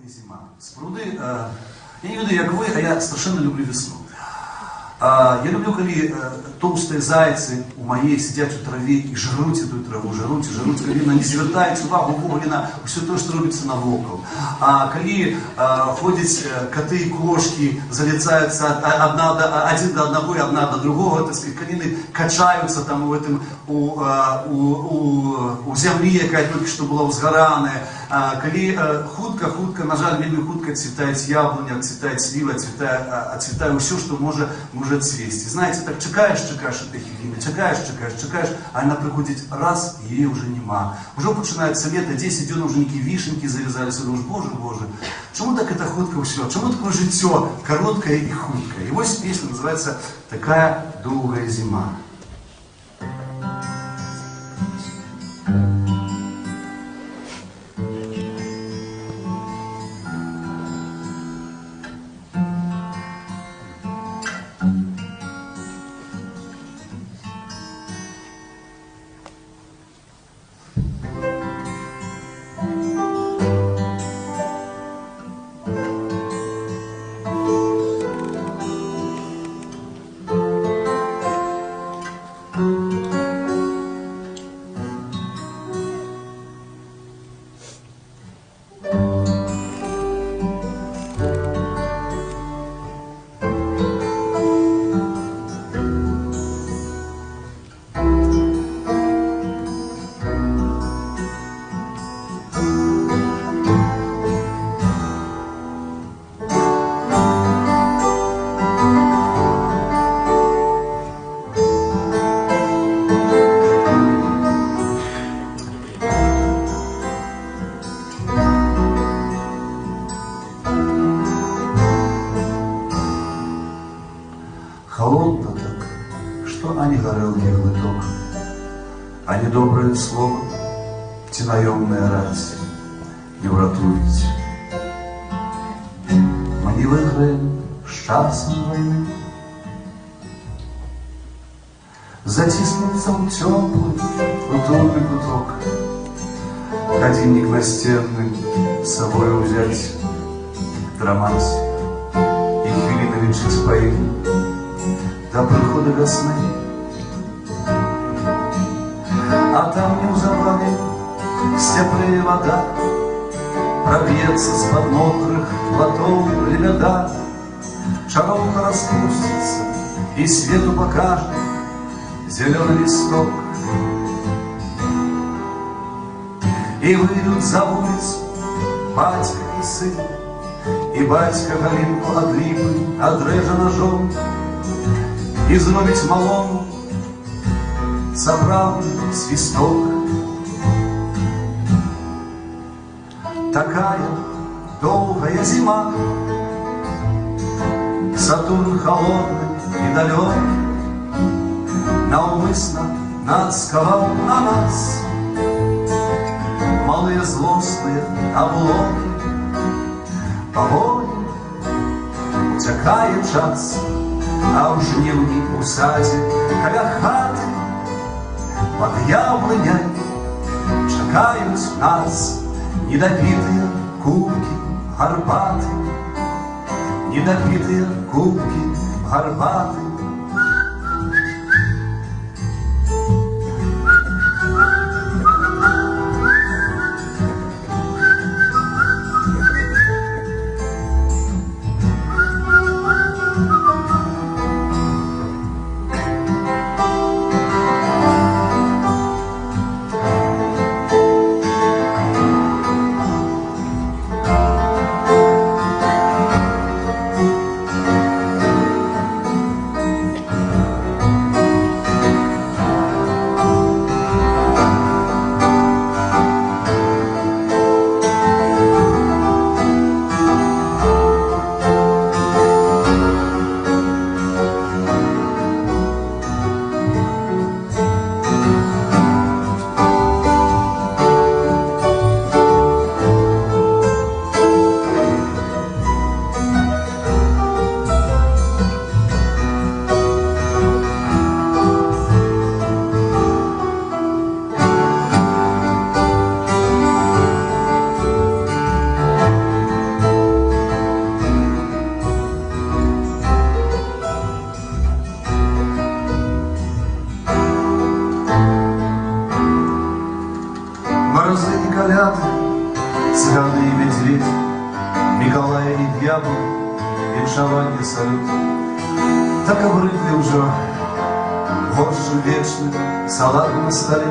і зима. Спруди, я не веду, як ви, а я страшенно люблю весну. Я люблю, коли толстые зайцы у моей сидят у траве и жрут эту траву, жрут, коли не звертають увагу вовремя на все то, что робится навокал. Коли ходят коты и кошки, залицаются один до одного и одна до другого, так сказать, коли они качаются там у земли, яка только что была узгораная, коли хутка, на жаль, вельми хутка цвітають яблуня, цвітають слива, цвітає все, що може цвести. Знаете, так чекаешь этой хвилины, чекаешь, а она приходит раз, и ее уже нема. Уже починается лето, 10 дней уже некие вишенки завязались, и думаешь, боже, чему так это хутка все, чему такое життя короткое и хуткое? И вот песня называется «Такая долгая зима». Холодно так, что не горел не глоток, а недоброе слово, те наемная рать, не вратують. Мы не выиграем с часом войны, затиснуться в теплый, утробный куток, годинник настенный с собой взять, драмать и хвилины венчить поим до прихода весны. А там не узавали степлее вода, пробьется с-под мокрых плотов лебеда, шаровка распустится и свету покажет зеленый листок. И выйдут за улицу батька и сын, и батька галинку от липы отрежа ножом, и зробить малому заправный свисток. Такая долгая зима, Сатурн холодный и далекий наумысно насковал на нас малые злостные облоки. Поволі утякає час, а в жнівній усаді каля хати под яблоняй чекають нас недопитые кубки Гарбати, недопитые кубки Гарбати. коляды, цыганы и медведь, Миколай и дьявол, віншаванне салют. Так обрыдли уже вожжи вечны, салаты на столе.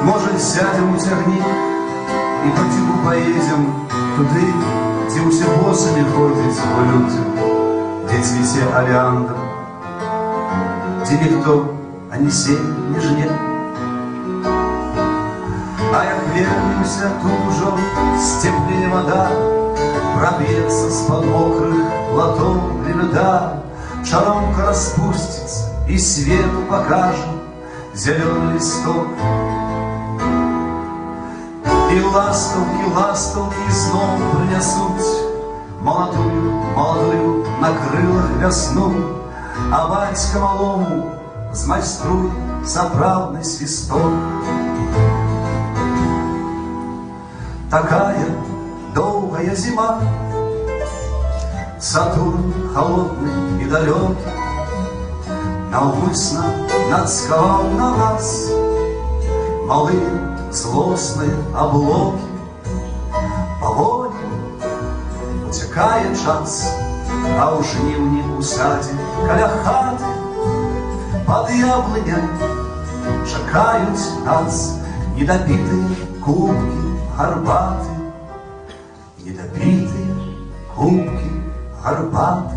Может, сядем у тягни и по типу поедем туды, где усе босами ходят в люди, где цвіте олеандр, где никто, а ни сень, ни жне. А як вернемся, тут уже степная вода пробьется с-под мокрых плотов льда, шаромка распустится и свету покажет зеленый листок. И ластовки, ластовки снова принесут молодую, молодую на крылах весну, а батька малому змайструй соправный свисток. Такая долгая зима, Сатурн холодный и далекий навмысно нацковал на нас малые злостные облоки. Поволі утекає час, а у жнівні у саді каля хати под яблуням чекають нас недопитые кубки гарбати, недопитые кубки гарбати.